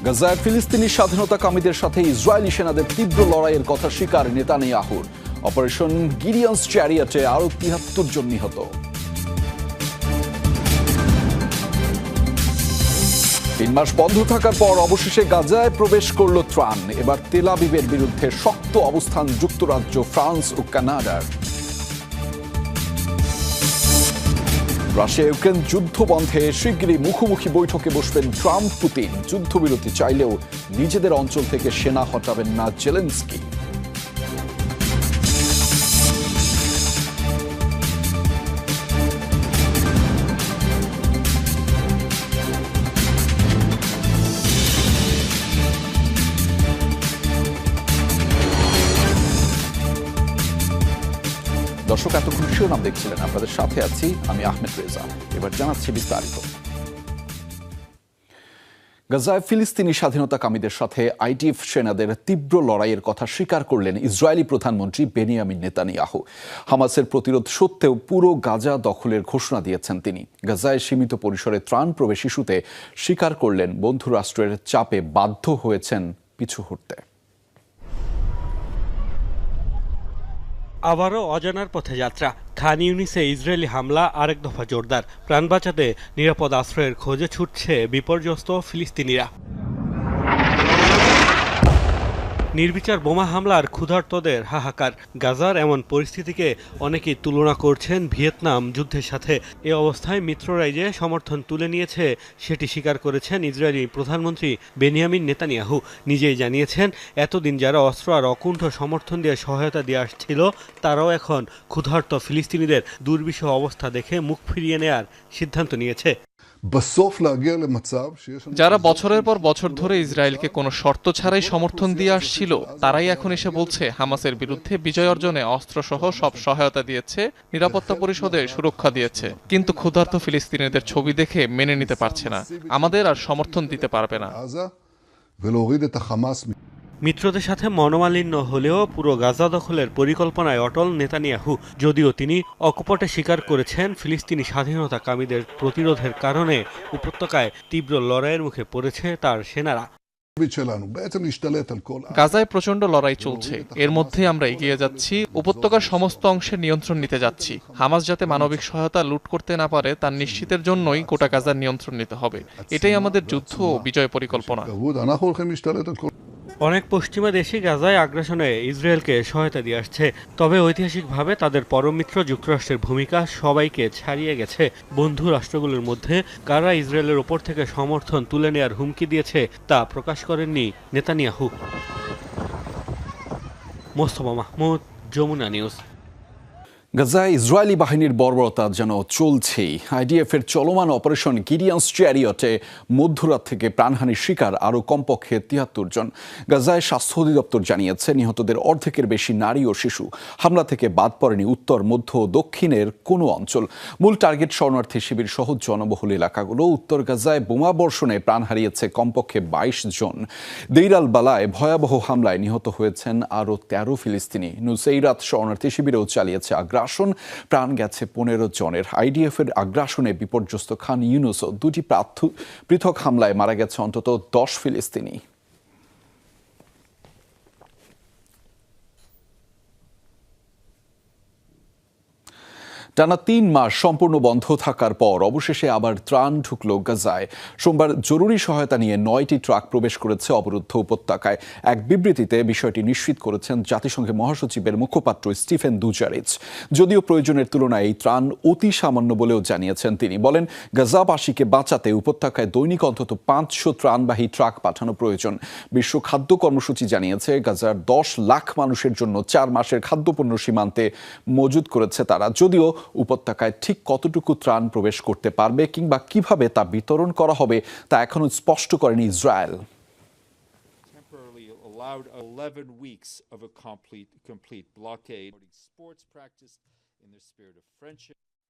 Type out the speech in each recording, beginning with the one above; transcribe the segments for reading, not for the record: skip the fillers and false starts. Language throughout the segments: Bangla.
গাজায় ফিলিস্তিনি স্বাধীনতাকামীদের সাথে ইসরায়েলি সেনাদের তীব্র লড়াইয়ের কথা স্বীকার নেতানিয়াহুর। অপারেশন গিডিয়নস চ্যারিয়টে আরও ৭৩ জন নিহত। ৩ মাস বন্ধ থাকার পর অবশেষে গাজায় প্রবেশ করল ত্রাণ। এবার তেল আবিবের বিরুদ্ধে শক্ত অবস্থান যুক্তরাজ্য, ফ্রান্স ও কানাডার। রাশিয়া ইউক্রেন যুদ্ধ বন্ধে শিগগিরই মুখোমুখি বৈঠকে বসবেন ট্রাম্প পুতিন। যুদ্ধবিরতি চাইলেও নিজেদের অঞ্চল থেকে সেনা হটাবেন না জেলেনস্কি। দর্শক, এতক্ষণ শিরোনাম দেখছিলেন, আপনাদের সাথে আছি আমি আহমেদ রেজা। এবার জানাচ্ছি বিস্তারিত। গাজায় ফিলিস্তিনি স্বাধীনতাকামীদের সাথে আইডিএফ সেনাদের তীব্র লড়াইয়ের কথা স্বীকার করলেন ইসরায়েলি প্রধানমন্ত্রী বেনিয়ামিন নেতানিয়াহু। হামাসের প্রতিরোধ সত্ত্বেও পুরো গাজা দখলের ঘোষণা দিয়েছেন তিনি। গাজায় সীমিত পরিসরে ত্রাণ প্রবেশ ইস্যুতে স্বীকার করলেন বন্ধু রাষ্ট্রের চাপে বাধ্য হয়েছেন পিছু হটতে। আবারও অজানার পথে যাত্রা। খান ইউনিসে ইসরায়েলি হামলা আরেক দফা জোরদার। প্রাণ বাঁচাতে নিরাপদ আশ্রয়ের খোঁজে ছুটছে বিপর্যস্ত ফিলিস্তিনিরা। নির্বিচার বোমা হামলার ক্ষুধার্তদের হাহাকার। গাজার এমন পরিস্থিতিকে অনেকেই তুলনা করছেন ভিয়েতনাম যুদ্ধের সাথে। এ অবস্থায় মিত্ররাই যে সমর্থন তুলে নিয়েছে সেটি স্বীকার করেছেন ইসরায়েলি প্রধানমন্ত্রী বেনিয়ামিন নেতানিয়াহু। নিজেই জানিয়েছেন, এতদিন যারা অস্ত্র আর অকুণ্ঠ সমর্থন দিয়ে সহায়তা দিয়ে আসছিল, তারাও এখন ক্ষুধার্ত ফিলিস্তিনিদের দুর্বিষহ অবস্থা দেখে মুখ ফিরিয়ে নেয়ার সিদ্ধান্ত নিয়েছে। যারা বছরের পর বছর ধরে ইসরায়েলকে কোনো শর্ত ছাড়াই সমর্থন দিয়ে আসছিল, তারাই এখন এসে বলছে হামাসের বিরুদ্ধে বিজয় অর্জনে অস্ত্রসহ সব সহায়তা দিয়েছে, নিরাপত্তা পরিষদে সুরক্ষা দিয়েছে, কিন্তু ক্ষুধার্ত ফিলিস্তিনিদের ছবি দেখে মেনে নিতে পারছে না, আমাদের আর সমর্থন দিতে পারবে না। মিত্রদের সাথে মনোমালিন্য হলেও পুরো গাজা দখলের পরিকল্পনায় অটল নেতানিয়াহু। যদিও তিনি অকপটে স্বীকার করেছেন, ফিলিস্তিনি স্বাধীনতাকামীদের প্রতিরোধের কারণে উপত্যকায় তীব্র লড়াইয়ের মুখে পড়েছে তার সেনারা। গাজায় প্রচন্ড লড়াই চলছে, এর মধ্যে আমরা এগিয়ে যাচ্ছি, উপত্যকার সমস্ত অংশের নিয়ন্ত্রণ নিতে যাচ্ছি। হামাস যাতে মানবিক সহায়তা লুট করতে না পারে তার নিশ্চিতের জন্যই গোটা গাজার নিয়ন্ত্রণ নিতে হবে। এটাই আমাদের যুদ্ধ ও বিজয় পরিকল্পনা। অনেক পশ্চিমা দেশই গাজায় আগ্রাসনে ইসরায়েলকে সহায়তা দিয়ে আসছে, তবে ঐতিহাসিকভাবে তাদের পরম মিত্র যুক্তরাষ্ট্রের ভূমিকা সবাইকে ছাড়িয়ে গেছে। বন্ধু রাষ্ট্রগুলোর মধ্যে কারা ইসরায়েলের ওপর থেকে সমর্থন তুলে নেয়ার হুমকি দিয়েছে তা প্রকাশ করেননি নেতানিয়াহু। মোস্তফা মাহমুদ, যমুনা নিউজ। গাজায় ইসরায়েলি বাহিনীর বর্বরতা যেন চলছেই। আইডিএফের চলমান অপারেশন গিডিয়নস চ্যারিয়টে মধ্যরাত থেকে প্রাণহানির শিকার আরও কমপক্ষে ৭৩ জন। গাজায় স্বাস্থ্য অধিদপ্তর জানিয়েছে, নিহতদের অর্ধেকের বেশি নারী ও শিশু। হামলা থেকে বাদ পড়েনি উত্তর, মধ্য ও দক্ষিণের কোনো অঞ্চল। মূল টার্গেট শরণার্থী শিবির সহ জনবহুল এলাকাগুলো। উত্তর গাজায় বোমা বর্ষণে প্রাণ হারিয়েছে কমপক্ষে ২২ জন। দেইর আল বালায় ভয়াবহ হামলায় নিহত হয়েছেন আরও ১৩ ফিলিস্তিনি। নুসেইরাত শরণার্থী শিবিরেও চালিয়েছে আগ্রাসন, প্রাণ গেছে ১৫ জনের। আইডিএফের আগ্রাসনে বিপর্যস্ত খান ইউনুস ও ২টি পৃথক হামলায় মারা গেছে অন্তত ১০ ফিলিস্তিনি। টানা ৩ মাস সম্পূর্ণ বন্ধ থাকার পর অবশেষে আবার ত্রাণ ঢুকল গাজায়। সোমবার জরুরি সহায়তা নিয়ে ৯টি ট্রাক প্রবেশ করেছে অবরুদ্ধ উপত্যকায়। এক বিবৃতিতে বিষয়টি নিশ্চিত করেছেন জাতিসংঘের মহাসচিবের মুখপাত্র স্টিফেন দুজারিচ। যদিও প্রয়োজনের তুলনায় এই ত্রাণ অতি সামান্য বলেও জানিয়েছেন তিনি। বলেন, গাজাবাসীকে বাঁচাতে উপত্যকায় দৈনিক অন্তত ৫০০ ত্রাণবাহী ট্রাক পাঠানো প্রয়োজন। বিশ্ব খাদ্য কর্মসূচি জানিয়েছে, গাজার ১০ লাখ মানুষের জন্য ৪ মাসের খাদ্যপণ্য সীমান্তে মজুত করেছে তারা। যদিও উপত্যকায় ঠিক কতটুকু ত্রাণ প্রবেশ করতে পারবে কিংবা কিভাবে তা বিতরণ করা হবে তা এখনো স্পষ্ট করেনি Israel.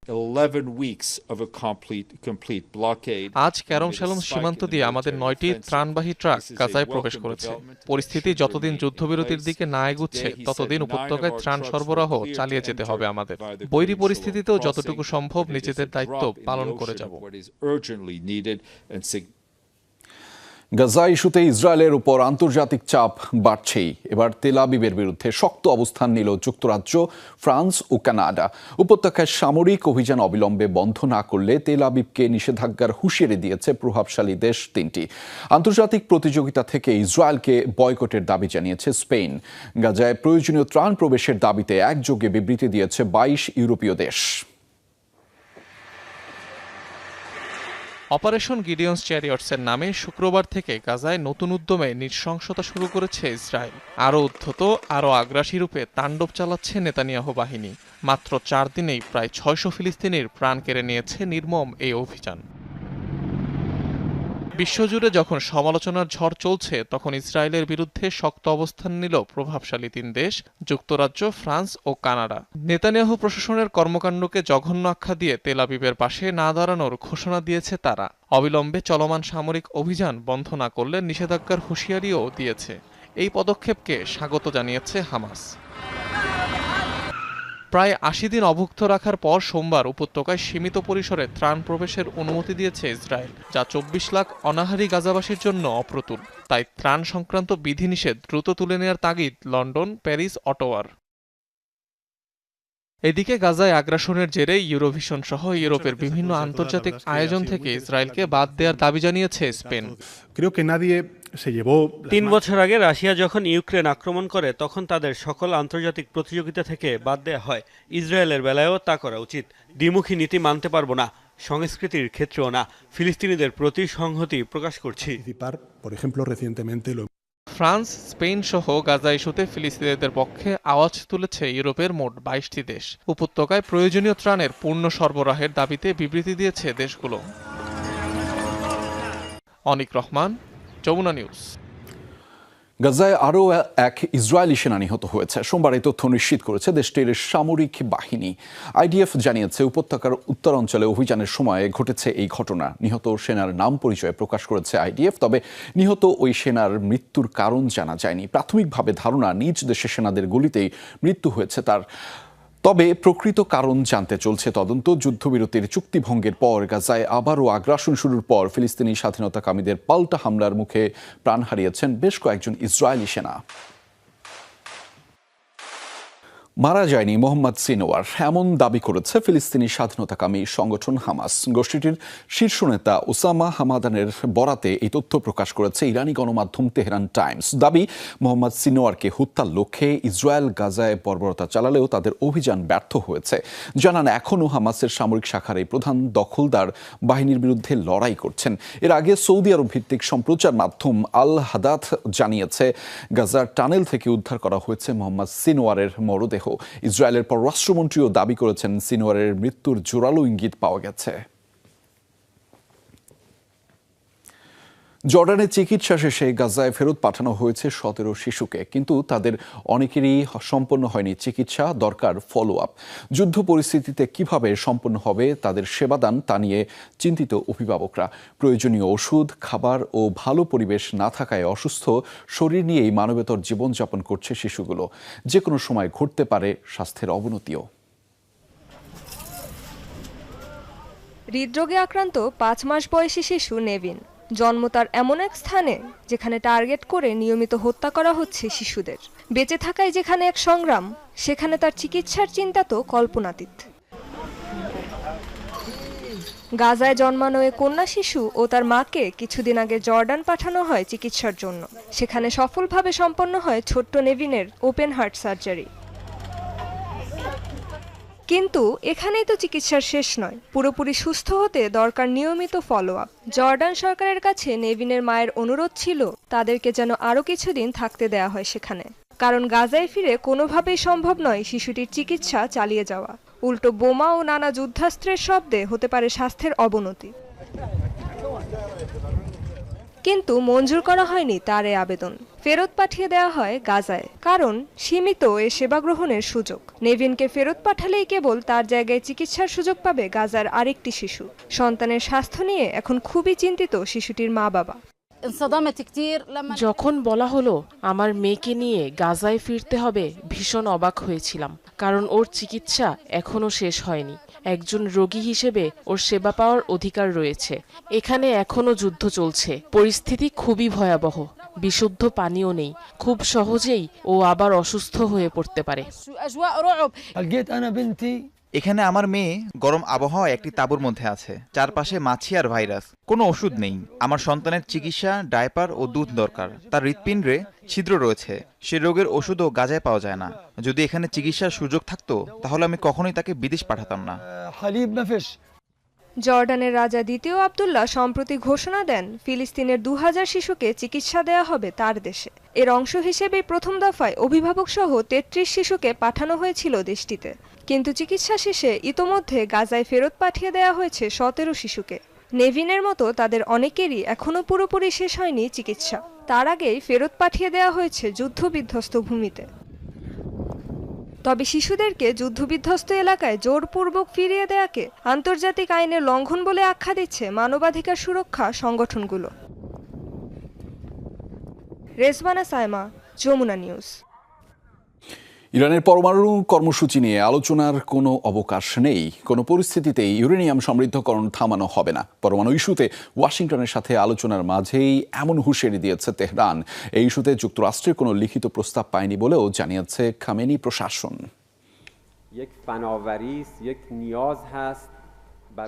11 weeks of a complete blockade. আজ ক্যারম শ্যালম সীমান্ত দিয়ে আমাদের ৯টি ত্রাণবাহী ট্রাক গাজায় প্রবেশ করেছে। পরিস্থিতি যতদিন যুদ্ধবিরতির দিকে না এগুচ্ছে, ততদিন উপত্যকায় ত্রাণ সরবরাহ চালিয়ে যেতে হবে আমাদের। বৈরী পরিস্থিতিতেও যতটুকু সম্ভব নিজেদের দায়িত্ব পালন করে যাব। গাজা ইস্যুতে ইসরায়েলের উপর আন্তর্জাতিক চাপ বাড়ছেই। এবার তেল আবিবের বিরুদ্ধে শক্ত অবস্থান নিল যুক্তরাজ্য, ফ্রান্স ও কানাডা। উপত্যকায় সামরিক অভিযান অবিলম্বে বন্ধ না করলে তেল আবিবকে নিষেধাজ্ঞার হুঁশিয়ারি দিয়েছে প্রভাবশালী দেশ তিনটি। আন্তর্জাতিক প্রতিযোগিতা থেকে ইসরায়েলকে বয়কটের দাবি জানিয়েছে স্পেন। গাজায় প্রয়োজনীয় ত্রাণ প্রবেশের দাবিতে একযোগে বিবৃতি দিয়েছে 22 ইউরোপীয় দেশ। অপারেশন গিডিয়ন্স চ্যারিয়টসের নামে শুক্রবার থেকে গাজায় নতুন উদ্যমে নৃশংসতা শুরু করেছে ইসরায়েল। আরও উদ্ধত, আরও আগ্রাসী রূপে তাণ্ডব চালাচ্ছে নেতানিয়াহু বাহিনী। মাত্র 4 দিনেই প্রায় 600 ফিলিস্তিনির প্রাণ কেড়ে নিয়েছে নির্মম এই অভিযান। বিশ্বজুড়ে যখন সমালোচনার ঝড় চলছে, তখন ইসরায়েলের বিরুদ্ধে শক্ত অবস্থান নিল প্রভাবশালী 3 দেশ, যুক্তরাজ্য, ফ্রান্স ও কানাডা। নেতানিয়াহু প্রশাসনের কর্মকাণ্ডকে জঘন্য আখ্যা দিয়ে তেল আবিবের পাশে না দাঁড়ানোর ঘোষণা দিয়েছে তারা। অবিলম্বে চলমান সামরিক অভিযান বন্ধ না করলে নিষেধাজ্ঞার হুঁশিয়ারিও দিয়েছে। এই পদক্ষেপকে স্বাগত জানিয়েছে হামাস। প্রায় 80 দিন অভুক্ত রাখার পর সোমবার উপত্যকায় সীমিত পরিসরে ত্রাণ প্রবেশের অনুমতি দিয়েছে ইসরায়েল, যা 24 লাখ অনাহারী গাজাবাসীর জন্য অপ্রতুল। তাই ত্রাণ সংক্রান্ত বিধিনিষেধ দ্রুত তুলে নেওয়ার তাগিদ লন্ডন, প্যারিস, অটোয়ার। এদিকে গাজায় আগ্রাসনের জেরে ইউরোভিশন সহ ইউরোপের বিভিন্ন আন্তর্জাতিক আয়োজন থেকে ইসরায়েলকে বাদ দেওয়ার দাবি জানিয়েছে স্পেন। 3 বছর আগে রাশিয়া যখন ইউক্রেন আক্রমণ করে, তখন তাদের সকল আন্তর্জাতিক প্রতিযোগিতা থেকে বাদ দেওয়া হয়। ইসরায়েলের বেলায়ও তা করা উচিত। দ্বিমুখী নীতি মানতে পারবো না, সংস্কৃতির ক্ষেত্রেও না। ফিলিস্তিনিদের প্রতি সংহতি প্রকাশ করছি। ফ্রান্স, স্পেন সহ গাজা ইস্যুতে ফিলিস্তিনিদের পক্ষে আওয়াজ তুলেছে ইউরোপের মোট 22টি দেশ। উপত্যকায় প্রয়োজনীয় ত্রাণের পূর্ণ সরবরাহের দাবিতে বিবৃতি দিয়েছে দেশগুলো। অনিক রহমান, যমুনা নিউজ। গাজায় আরও এক ইসরায়েলি সেনা নিহত হয়েছে। সোমবার এই তথ্য নিশ্চিত করেছে দেশটির সামরিক বাহিনী। আইডিএফ জানিয়েছে উপত্যকার উত্তরাঞ্চলে অভিযানের সময় ঘটেছে এই ঘটনা। নিহত সেনার নাম পরিচয় প্রকাশ করেছে আইডিএফ, তবে নিহত ওই সেনার মৃত্যুর কারণ জানা যায়নি। প্রাথমিকভাবে ধারণা নিজ দেশের সেনাদের গুলিতেই মৃত্যু হয়েছে তার। তবে প্রকৃত কারণ জানতে চলছে তদন্ত। যুদ্ধবিরতির চুক্তি ভঙ্গের পর গাজায় আবারও আগ্রাসন শুরুর পর ফিলিস্তিনি স্বাধীনতাকামীদের পাল্টা হামলার মুখে প্রাণ হারিয়েছেন বেশ কয়েকজন ইসরায়েলি সেনা। মারা যায়নি মোহাম্মদ সিনোয়ার, এমন দাবি করেছে ফিলিস্তিনি স্বাধীনতাকামী সংগঠন হামাস। গোষ্ঠীটির শীর্ষ নেতা ওসামা হামাদানের বরাতে এই তথ্য প্রকাশ করেছে ইরানি গণমাধ্যম তেহরান টাইমস। দাবি, মোহাম্মদ সিনোয়ারকে হত্যার লক্ষ্যে ইসরায়েল গাজায় বর্বরতা চালালেও তাদের অভিযান ব্যর্থ হয়েছে। জানান, এখনও হামাসের সামরিক শাখার এই প্রধান দখলদার বাহিনীর বিরুদ্ধে লড়াই করছেন। এর আগে সৌদি আরব ভিত্তিক সম্প্রচার মাধ্যম আল হাদাথ জানিয়েছে, গাজার টানেল থেকে উদ্ধার করা হয়েছে মোহাম্মদ সিনোয়ারের মরদেহ। ইসরায়েলের পররাষ্ট্রমন্ত্রীও দাবি করেছেন সিনোয়ারের মৃত্যুর জোরালো ইঙ্গিত পাওয়া গেছে। জর্ডানে চিকিৎসা শেষে গাজায় ফেরত পাঠানো হয়েছে 17 শিশুকে, কিন্তু তাদের অনেকেরই সম্পন্ন হয়নি চিকিৎসা, দরকার ফলো আপ। যুদ্ধ পরিস্থিতিতে কিভাবে সম্পন্ন হবে তাদের সেবাদান, তা নিয়ে চিন্তিত অভিভাবকরা। প্রয়োজনীয় ওষুধ, খাবার ও ভালো পরিবেশ না থাকায় অসুস্থ শরীর নিয়েই মানবেতর জীবনযাপন করছে শিশুগুলো। যে কোনো সময় ঘটতে পারে স্বাস্থ্যের অবনতিও। হৃদরোগে আক্রান্ত 5 মাস বয়সী শিশু নেভিন জন্ম তার এমন এক স্থানে যেখানে টার্গেট করে নিয়মিত হত্যা করা হচ্ছে শিশুদের। বেঁচে থাকাই যেখানে এক সংগ্রাম, সেখানে তার চিকিৎসার চিন্তা তো কল্পনাতীত। গাজায় জন্মানো এ কন্যা শিশু ও তার মাকে কিছুদিন আগে জর্ডান পাঠানো হয় চিকিৎসার জন্য। সেখানে সফলভাবে সম্পন্ন হয় ছোট্ট নেভিনের ওপেন হার্ট সার্জারি। কিন্তু এখানেই তো চিকিৎসার শেষ নয়, পুরোপুরি সুস্থ হতে দরকার নিয়মিত ফলো আপ। জর্ডান সরকারের কাছে নেভিনের মায়ের অনুরোধ ছিল তাদেরকে যেন আরও কিছুদিন থাকতে দেয়া হয় সেখানে, কারণ গাজায় ফিরে কোনোভাবেই সম্ভব নয় শিশুটির চিকিৎসা চালিয়ে যাওয়া। উল্টো বোমা ও নানা যুদ্ধাস্ত্রের শব্দে হতে পারে স্বাস্থ্যের অবনতি। কিন্তু মঞ্জুর করা হয়নি তার এই আবেদন। ফেরত পাঠিয়ে দেওয়া হয় গাজায়, কারণ সীমিত এ সেবা গ্রহণের সুযোগ। নেভিনকে ফেরত পাঠালেই কেবল তার জায়গায় চিকিৎসার সুযোগ পাবে গাজার আরেকটি শিশু। সন্তানের স্বাস্থ্য নিয়ে এখন খুবই চিন্তিত শিশুটির মা বাবা। যখন বলা হলো আমার মেয়েকে নিয়ে গাজায় ফিরতে হবে, ভীষণ অবাক হয়েছিলাম, কারণ ওর চিকিৎসা এখনো শেষ হয়নি। একজন রোগী হিসেবে ওর সেবা পাওয়ার অধিকার রয়েছে। এখানে এখনো যুদ্ধ চলছে, পরিস্থিতি খুবই ভয়াবহ, বিশুদ্ধ পানিও নেই, খুব সহজেই ও আবার অসুস্থ হয়ে পড়তে পারে। এখানে আমার মেয়ে গরম আবহাওয়া একটি তাঁবুর মধ্যে আছে, চারপাশে মাছি আর ভাইরাস, কোনো ওষুধ নেই। আমার সন্তানের চিকিৎসা, ডায়পার ও দুধ দরকার। তার হৃৎপিণ্ডে ছিদ্র রয়েছে, সে রোগের ওষুধও গাজায় পাওয়া যায় না। যদি এখানে চিকিৎসার সুযোগ থাকতো তাহলে আমি কখনোই তাকে বিদেশ পাঠাতাম না। জর্ডানের রাজা দ্বিতীয় আবদুল্লাহ সম্প্রতি ঘোষণা দেন ফিলিস্তিনের 2000 শিশুকে চিকিৎসা দেয়া হবে তার দেশে। এর অংশ হিসেবেই প্রথম দফায় অভিভাবক সহ 33 শিশুকে পাঠানো হয়েছিল দেশটিতে, কিন্তু চিকিৎসা শেষে ইতোমধ্যে গাজায় ফেরত পাঠিয়ে দেয়া হয়েছে 17 শিশুকে। নেভিনের মতো তাদের অনেকেরই এখনো পুরোপুরি শেষ হয়নি চিকিৎসা, তার আগেই ফেরত পাঠিয়ে দেয়া হয়েছে যুদ্ধবিধ্বস্ত ভূমিতে। তবে শিশুদেরকে যুদ্ধবিধ্বস্ত এলাকায় জোরপূর্বক ফিরিয়ে দেয়াকে আন্তর্জাতিক আইনের লঙ্ঘন বলে আখ্যা দিচ্ছে মানবাধিকার সুরক্ষা সংগঠনগুলো। রেজবানা সাইমা, যমুনা নিউজ। ইরানের পরমাণু কর্মসূচি নিয়ে আলোচনার কোনো অবকাশ নেই। কোনো পরিস্থিতিতেই ইউরেনিয়াম সমৃদ্ধকরণ থামানো হবে না। পরমাণু ইস্যুতে ওয়াশিংটনের সাথে আলোচনার মাঝেই এমন হুঁশিয়ারি দিয়েছে তেহরান। এই ইস্যুতে যুক্তরাষ্ট্রের কোনো লিখিত প্রস্তাব পায়নি বলেও জানিয়েছে খামেনি প্রশাসন।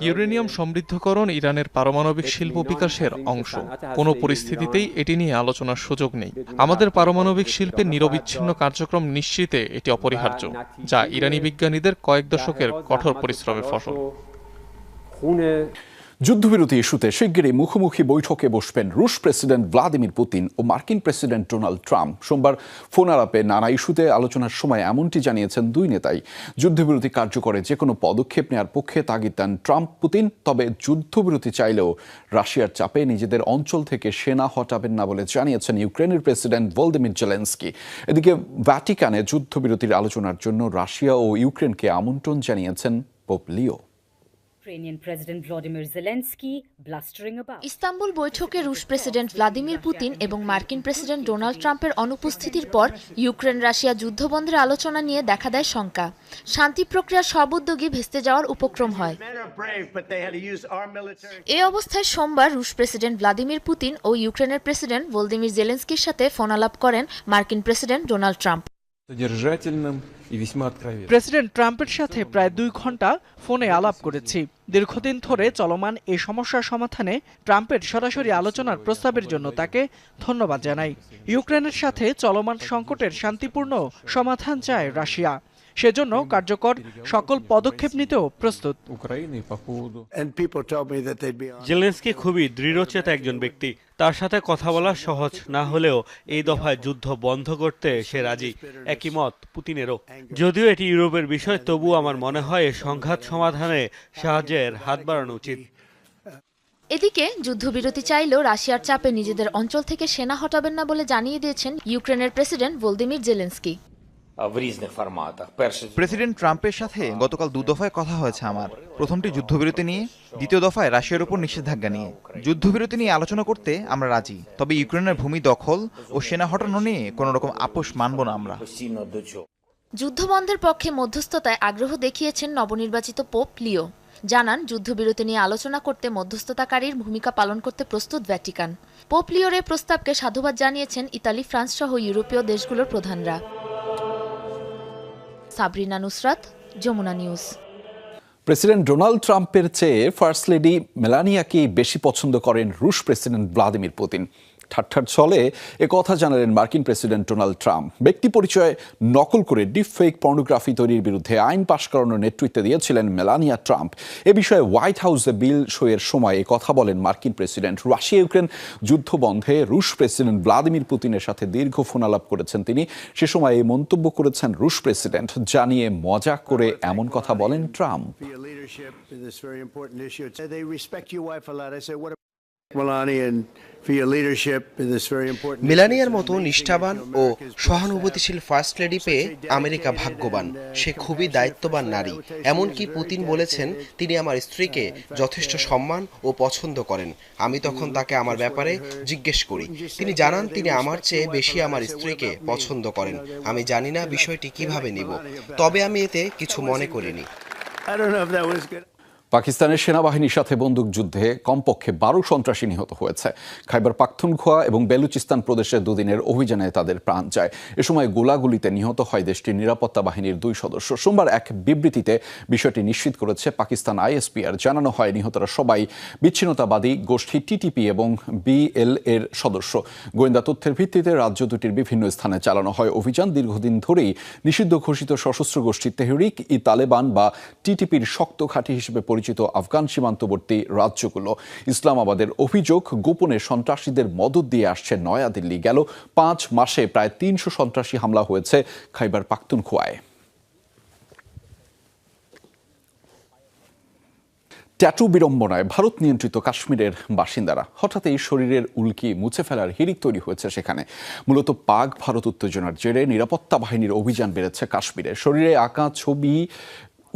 ইউরেনিয়াম সমৃদ্ধকরণ ইরানের পারমাণবিক শিল্প বিকাশের অংশ। কোনো পরিস্থিতিতেই এটি নিয়ে আলোচনার সুযোগ নেই। আমাদের পারমাণবিক শিল্পের নিরবিচ্ছিন্ন কার্যক্রম নিশ্চিতে এটি অপরিহার্য, যা ইরানি বিজ্ঞানীদের কয়েক দশকের কঠোর পরিশ্রমের ফসল। যুদ্ধবিরতি ইস্যুতে শিগগিরই মুখোমুখি বৈঠকে বসবেন রুশ প্রেসিডেন্ট ভ্লাদিমির পুতিন ও মার্কিন প্রেসিডেন্ট ডোনাল্ড ট্রাম্প। সোমবার ফোন আলাপে নানা ইস্যুতে আলোচনার সময় এমনটি জানিয়েছেন দুই নেতাই। যুদ্ধবিরতি কার্যকরে যে কোনো পদক্ষেপ নেওয়ার পক্ষে তাগিদ দেন ট্রাম্প পুতিন। তবে যুদ্ধবিরতি চাইলেও রাশিয়ার চাপে নিজেদের অঞ্চল থেকে সেনা হটাবেন না বলে জানিয়েছেন ইউক্রেনের প্রেসিডেন্ট ভলোদিমির জেলেনস্কি। এদিকে ভ্যাটিকানে যুদ্ধবিরতির আলোচনার জন্য রাশিয়া ও ইউক্রেনকে আমন্ত্রণ জানিয়েছেন পোপ লিও। ইস্তাম্বুল বৈঠকে রুশ প্রেসিডেন্ট ভ্লাদিমির পুতিন এবং মার্কিন প্রেসিডেন্ট ডোনাল্ড ট্রাম্পের অনুপস্থিতির পর ইউক্রেন রাশিয়া যুদ্ধবন্ধের আলোচনা নিয়ে দেখা দেয় শঙ্কা। শান্তি প্রক্রিয়ার সব উদ্যোগই ভেস্তে যাওয়ার উপক্রম হয়। এই অবস্থায় সোমবার রুশ প্রেসিডেন্ট ভ্লাদিমির পুতিন ও ইউক্রেনের প্রেসিডেন্ট ভলোদিমির জেলেনস্কির সাথে ফোন আলাপ করেন মার্কিন প্রেসিডেন্ট ডোনাল্ড ট্রাম্প। প্রেসিডেন্ট ট্রাম্পের সাথে প্রায় 2 ঘন্টা ফোনে আলাপ করেছি। দীর্ঘদিন ধরে চলমান এই সমস্যার সমাধানে ট্রাম্পের সরাসরি আলোচনার প্রস্তাবের জন্য তাকে ধন্যবাদ জানাই। ইউক্রেনের সাথে চলমান সংকটের শান্তিপূর্ণ সমাধান চায় রাশিয়া, সেজন্য কার্যকর সকল পদক্ষেপ নিতেও প্রস্তুত। জেলেনস্কি খুবই দৃঢ়চেতা একজন ব্যক্তি। তার সাথে কথা বলা সহজ না হলেও এই দফায় যুদ্ধ বন্ধ করতে সে রাজি। একই মত পুতিনেরও। যদিও এটি ইউরোপের বিষয়, তবু আমার মনে হয় সংঘাত সমাধানে সাহায্যের হাত বাড়ানো উচিত। এদিকে যুদ্ধবিরতি চাইলেও রাশিয়ার চাপে নিজেদের অঞ্চল থেকে সেনা হটাবেন না বলে জানিয়ে দিয়েছেন ইউক্রেনের প্রেসিডেন্ট ভলোদিমির জেলেনস্কি। প্রেসিডেন্ট ট্রাম্পের সাথে গতকাল 2 দফায় কথা হয়েছে আমার। প্রথমটি যুদ্ধবিরতি নিয়ে, দ্বিতীয় দফায় রাশিয়ার উপর নিষেধাজ্ঞা নিয়ে। যুদ্ধবিরতি নিয়ে আলোচনা করতে আমরা রাজি, তবে ইউক্রেনের ভূমি দখল ও সেনা হটানো নিয়ে কোনো রকম আপোষ মানব না আমরা। যুদ্ধবন্ধের পক্ষে মধ্যস্থতায় আগ্রহ দেখিয়েছেন নবনির্বাচিত পোপ লিও। জানান যুদ্ধবিরতি নিয়ে আলোচনা করতে মধ্যস্থতাকারীর ভূমিকা পালন করতে প্রস্তুত ভ্যাটিকান। পোপ লিওর এই প্রস্তাবকে সাধুবাদ জানিয়েছেন ইতালি, ফ্রান্স সহ ইউরোপীয় দেশগুলোর প্রধানরা। Sabrina Nusrat, Jamuna news. President Donald ট্রাম্পের চেয়ে ফার্স্ট লেডি মেলানিয়াকেই বেশি পছন্দ করেন রুশ প্রেসিডেন্ট ভ্লাদিমির পুতিন। ঠাট্টার ছলে একথা জানালেন মার্কিন প্রেসিডেন্ট ডোনাল্ড ট্রাম্প। ব্যক্তি পরিচয় নকল করে ডিপ ফেক পর্নোগ্রাফি তৈরির বিরুদ্ধে আইন পাশ করানোর নেতৃত্বে দিয়েছিলেন মেলানিয়া ট্রাম্প। এ বিষয়ে হোয়াইট হাউসে বিল সইয়ের সময় কথা বলেন মার্কিন প্রেসিডেন্ট। রাশিয়া ইউক্রেন যুদ্ধ বন্ধে রুশ প্রেসিডেন্ট ভ্লাদিমির পুতিনের সাথে দীর্ঘ ফোন আলাপ করেছেন তিনি। সে সময় এই মন্তব্য করেছেন রুশ প্রেসিডেন্ট, জানিয়ে মজা করে এমন কথা বলেন ট্রাম্প। মেলানিয়ার মতো নিষ্ঠাবান ও সহানুভূতিশীল ফার্স্ট লেডি পেয়ে আমেরিকা ভাগ্যবান। সে খুবই দায়িত্ববান নারী। এমনকি পুতিন বলেছেন তিনি আমার স্ত্রীকে যথেষ্ট সম্মান ও পছন্দ করেন। আমি তখন তাকে আমার ব্যাপারে জিজ্ঞেস করি। তিনি জানান তিনি আমার চেয়ে বেশি আমার স্ত্রীকে পছন্দ করেন। আমি জানি না বিষয়টি কিভাবে নিব, তবে আমি এতে কিছু মনে করিনি। পাকিস্তানের সেনাবাহিনীর সাথে বন্দুকযুদ্ধে কমপক্ষে 12 সন্ত্রাসী নিহত হয়েছে। খাইবার পাখতুনখোয়া এবং বেলুচিস্তান প্রদেশে দুদিনের অভিযানে তাদের প্রাণ যায়। এ সময় গোলাগুলিতে নিহত হয় দেশটির নিরাপত্তা বাহিনীর 2 সদস্য। সোমবার এক বিবৃতিতে বিষয়টি নিশ্চিত করেছে পাকিস্তান ISPR। জানানো হয় নিহতরা সবাই বিচ্ছিন্নতাবাদী গোষ্ঠী TTP এবং BL এর সদস্য। গোয়েন্দা তথ্যের ভিত্তিতে রাজ্য দুটির বিভিন্ন স্থানে চালানো হয় অভিযান। দীর্ঘদিন ধরেই নিষিদ্ধ ঘোষিত সশস্ত্র গোষ্ঠী তেহরিক-ই-তালেবান বা TTPর শক্ত ঘাঁটি হিসেবে পরিচিত আফগান সীমান্তবর্তী রাজ্যগুলো। ইসলামাবাদের অভিযোগ, গোপনে সন্ত্রাসীদের মদত দিয়ে আসছে নয়াদিল্লি। গেল 5 মাসে প্রায় 300 সন্ত্রাসী হামলা হয়েছে খাইবার পাখতুনখোয়ায়। ট্যাটু বিড়ম্বনায় ভারত নিয়ন্ত্রিত কাশ্মীরের বাসিন্দারা হঠাৎই শরীরের উল্কি মুছে ফেলার হিড়িক তৈরি হয়েছে সেখানে। মূলত পাক ভারত উত্তেজনার জেরে নিরাপত্তা বাহিনীর অভিযান বেড়েছে কাশ্মীরে। শরীরে আঁকা ছবি,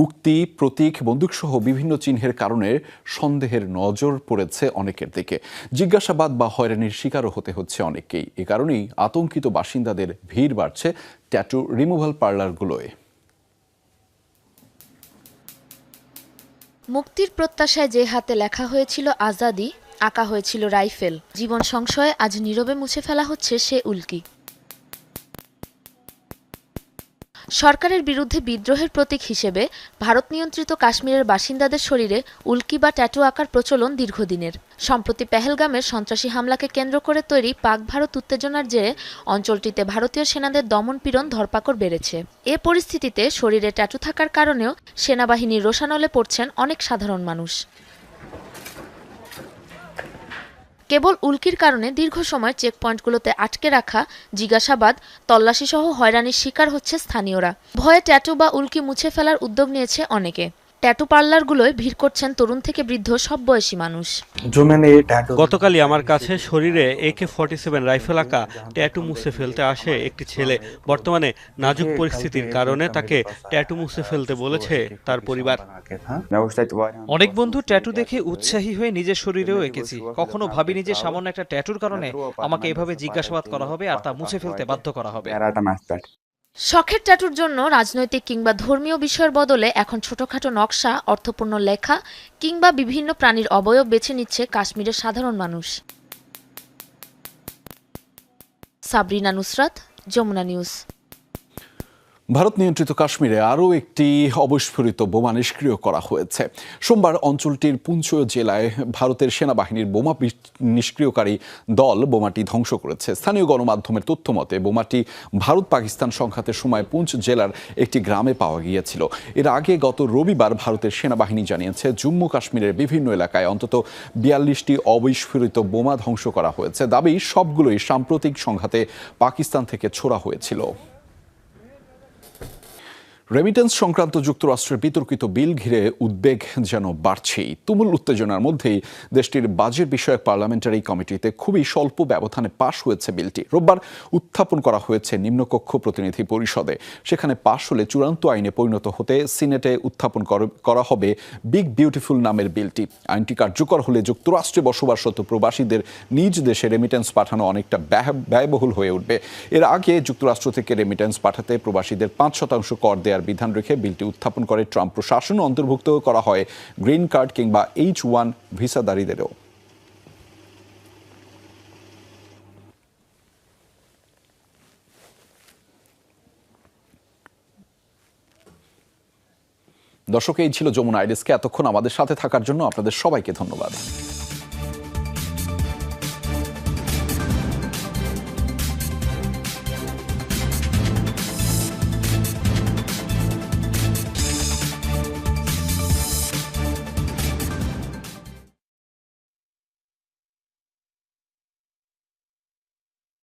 উক্তি, প্রতীক, বন্দুকসহ বিভিন্ন চিহ্নের কারণে সন্দেহের নজর পড়েছে অনেকের দিকে। জিজ্ঞাসাবাদ বা হয়রানির শিকারও হতে হচ্ছে অনেককেই। এ কারণেই আতঙ্কিত বাসিন্দাদের ভিড় বাড়ছে ট্যাটু রিমুভাল পার্লারগুলোয়। মুক্তির প্রত্যাশায় যে হাতে লেখা হয়েছিল আজাদি, আঁকা হয়েছিল রাইফেল, জীবন সংশয়ে আজ নীরবে মুছে ফেলা হচ্ছে সে উল্কি। সরকারের বিরুদ্ধে বিদ্রোহের প্রতীক হিসেবে ভারত নিয়ন্ত্রিত কাশ্মীরের বাসিন্দাদের শরীরে উল্কি বা ট্যাটু আঁকার প্রচলন দীর্ঘদিনের। সম্প্রতি পেহেলগামের সন্ত্রাসী হামলাকে কেন্দ্র করে তৈরি পাক ভারত উত্তেজনার জেরে অঞ্চলটিতে ভারতীয় সেনাদের দমন-পীড়ন ধরপাকড় বেড়েছে। এ পরিস্থিতিতে শরীরে ট্যাটু থাকার কারণেও সেনাবাহিনীর রোষানলে পড়ছেন অনেক সাধারণ মানুষ। কেবল উল্কির কারণে দীর্ঘ সময় চেকপয়েন্টগুলোতে আটকে রাখা, জিজ্ঞাসাবাদ, তল্লাশিসহ হয়রানির শিকার হচ্ছে স্থানীয়রা। ভয়ে ট্যাটু বা উল্কি মুছে ফেলার উদ্যোগ নিয়েছে অনেকে। ট্যাটু পার্লারগুলোয় ভিড় করছেন তরুণ থেকে বৃদ্ধ সব বয়সী মানুষ। গতকালই আমার কাছে শরীরে AK-47 রাইফেল আঁকা ট্যাটু মুছে ফেলতে আসে একটি ছেলে। বর্তমানে নাজুক পরিস্থিতির কারণে তাকে ট্যাটু মুছে ফেলতে বলেছে তার পরিবার। অনেক বন্ধু ট্যাটু দেখে উৎসাহী হয়ে নিজের শরীরেও এঁকেছি। কখনো ভাবিনি যে সামান্য একটা ট্যাটুর কারণে আমাকে এভাবে জিজ্ঞাসাবাদ করা হবে আর তা মুছে ফেলতে বাধ্য করা হবে। শখের ট্যাটুর জন্য রাজনৈতিক কিংবা ধর্মীয় বিষয়ের বদলে এখন ছোটখাটো নকশা, অর্থপূর্ণ লেখা কিংবা বিভিন্ন প্রাণীর অবয়ব বেছে নিচ্ছে কাশ্মীরের সাধারণ মানুষ। সাবরিনা নুসরাত, যমুনা নিউজ। ভারত নিয়ন্ত্রিত কাশ্মীরে আরও একটি অবিস্ফোরিত বোমা নিষ্ক্রিয় করা হয়েছে। সোমবার অঞ্চলটির পুঞ্চ জেলায় ভারতের সেনাবাহিনীর বোমা নিষ্ক্রিয়কারী দল বোমাটি ধ্বংস করেছে। স্থানীয় গণমাধ্যমের তথ্য মতে বোমাটি ভারত পাকিস্তান সংঘাতের সময় পুঞ্চ জেলার একটি গ্রামে পাওয়া গিয়েছিল। এর আগে গত রবিবার ভারতের সেনাবাহিনী জানিয়েছে জম্মু কাশ্মীরের বিভিন্ন এলাকায় অন্তত 42টি অবিস্ফোরিত বোমা ধ্বংস করা হয়েছে। দাবি সবগুলোই সাম্প্রতিক সংঘাতে পাকিস্তান থেকে ছোড়া হয়েছিল। রেমিটেন্স সংক্রান্ত যুক্তরাষ্ট্রের বিতর্কিত বিল ঘিরে উদ্বেগ যেন বাড়ছেই। তুমুল উত্তেজনার মধ্যেই দেশটির বাজেট বিষয়ক পার্লামেন্টারি কমিটিতে খুবই স্বল্প ব্যবধানে পাশ হয়েছে বিলটি। রোববার উত্থাপন করা হয়েছে নিম্নকক্ষ প্রতিনিধি পরিষদে। সেখানে পাশ হলে চূড়ান্ত আইনে পরিণত হতে সিনেটে উত্থাপন করা হবে বিগ বিউটিফুল নামের বিলটি। আইনটি কার্যকর হলে যুক্তরাষ্ট্রে বসবাসরত প্রবাসীদের নিজ দেশে রেমিটেন্স পাঠানো অনেকটা ব্যয়বহুল হয়ে উঠবে। এর আগে যুক্তরাষ্ট্র থেকে রেমিটেন্স পাঠাতে প্রবাসীদের 5% কর দেওয়ার বিধান রেখে বিলটি উত্থাপন করে ট্রাম্প প্রশাসন। অন্তর্ভুক্ত করা হয় গ্রিন কার্ড কিংবা H-1 ভিসাধারীদেরও। দর্শক, এই ছিল যমুনা আইডেস্কে। এতক্ষণ আমাদের সাথে থাকার জন্য আপনাদের সবাইকে ধন্যবাদ।